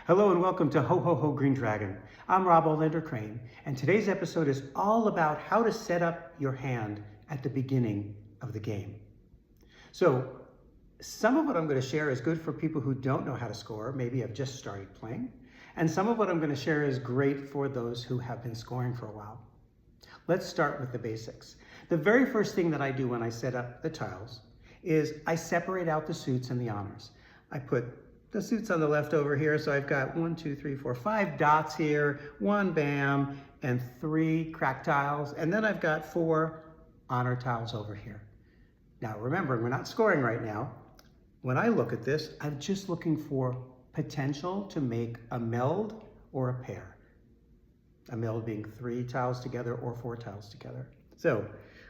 Hello and welcome to Ho Ho Ho Green Dragon. I'm Rob Olander Crane, and today's episode is all about how to set up your hand at the beginning of the game. So, some of what I'm going to share is good for people who don't know how to score, maybe have just started playing, and some of what I'm going to share is great for those who have been scoring for a while. Let's start with the basics. The very first thing that I do when I set up the tiles is I separate out the suits and the honors. I put the suits on the left over here, so I've got 5 dots here, 1 bam, and 3 crack tiles, and then I've got 4 honor tiles over here. Now remember, we're not scoring right now. When I look at this, I'm just looking for potential to make a meld or a pair. A meld being 3 tiles together or 4 tiles together. So,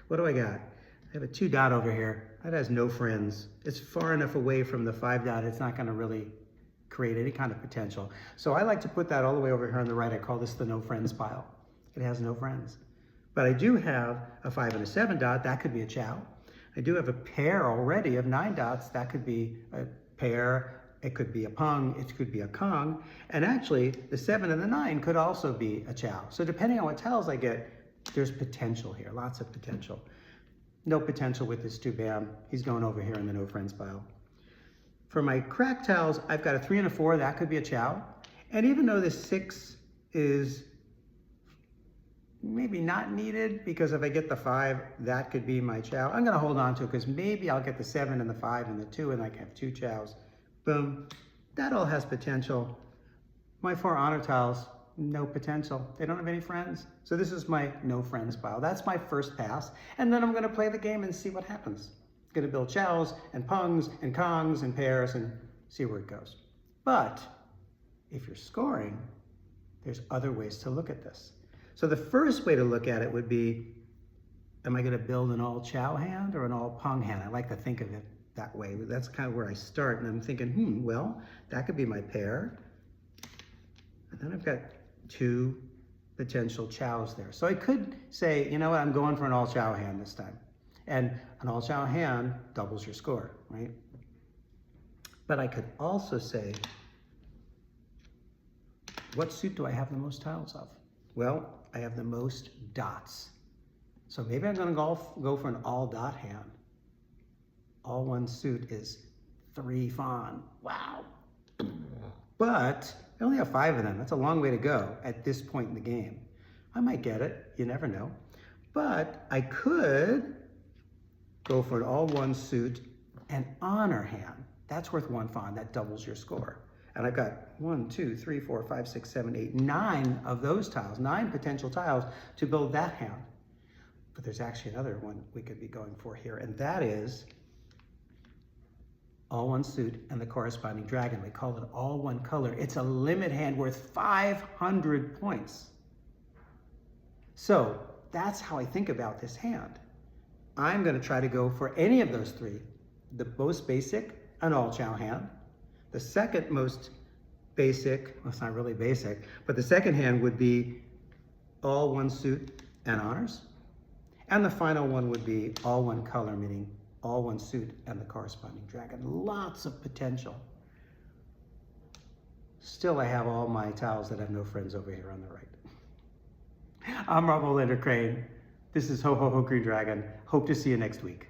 what do I got? I have a 2 dot over here. That has no friends. It's far enough away from the 5 dot, it's not gonna really create any kind of potential. So I like to put that all the way over here on the right. I call this the no friends pile. It has no friends. But I do have a 5 and a 7 dot, that could be a chow. I do have a pair already of 9 dots, that could be a pair, it could be a pung, it could be a kong, and actually the 7 and the 9 could also be a chow. So depending on what tiles I get, there's potential here, lots of potential. No potential with this 2 bam, he's going over here in the no friends pile. For my crack tiles, I've got a 3 and a 4, that could be a chow. And even though this 6 is maybe not needed, because if I get the 5, that could be my chow. I'm gonna hold on to it because maybe I'll get the 7 and the 5 and the 2 and I can have 2 chows. Boom, that all has potential. My 4 honor tiles, no potential. They don't have any friends. So this is my no friends pile. That's my first pass. And then I'm gonna play the game and see what happens. I'm gonna build chows and pungs and kongs and pairs and see where it goes. But if you're scoring, there's other ways to look at this. So the first way to look at it would be, am I gonna build an all chow hand or an all pung hand? I like to think of it that way. That's kind of where I start, and I'm thinking, well, that could be my pair. And then I've got 2 potential chows there. So I could say, you know what, I'm going for an all chow hand this time. And an all chow hand doubles your score, right? But I could also say, what suit do I have the most tiles of? Well, I have the most dots. So maybe I'm gonna go for an all dot hand. All one suit is 3 fawn. Wow. But I only have 5 of them. That's a long way to go at this point in the game. I might get it, you never know. But I could go for an all one suit and honor hand. That's worth 1 fawn, that doubles your score. And I've got 1, 2, 3, 4, 5, 6, 7, 8, 9 of those tiles, 9 potential tiles to build that hand. But there's actually another one we could be going for here, and that is all one suit and the corresponding dragon. We call it all one color. It's a limit hand worth 500 points. So that's how I think about this hand. I'm gonna try to go for any of those 3. The most basic, an all chow hand. The second most basic, well, it's not really basic, but the second hand would be all one suit and honors. And the final one would be all one color, meaning all one suit and the corresponding dragon. Lots of potential. Still, I have all my tiles that have no friends over here on the right. I'm Rob Olander Crane. This is Ho Ho Ho Green Dragon. Hope to see you next week.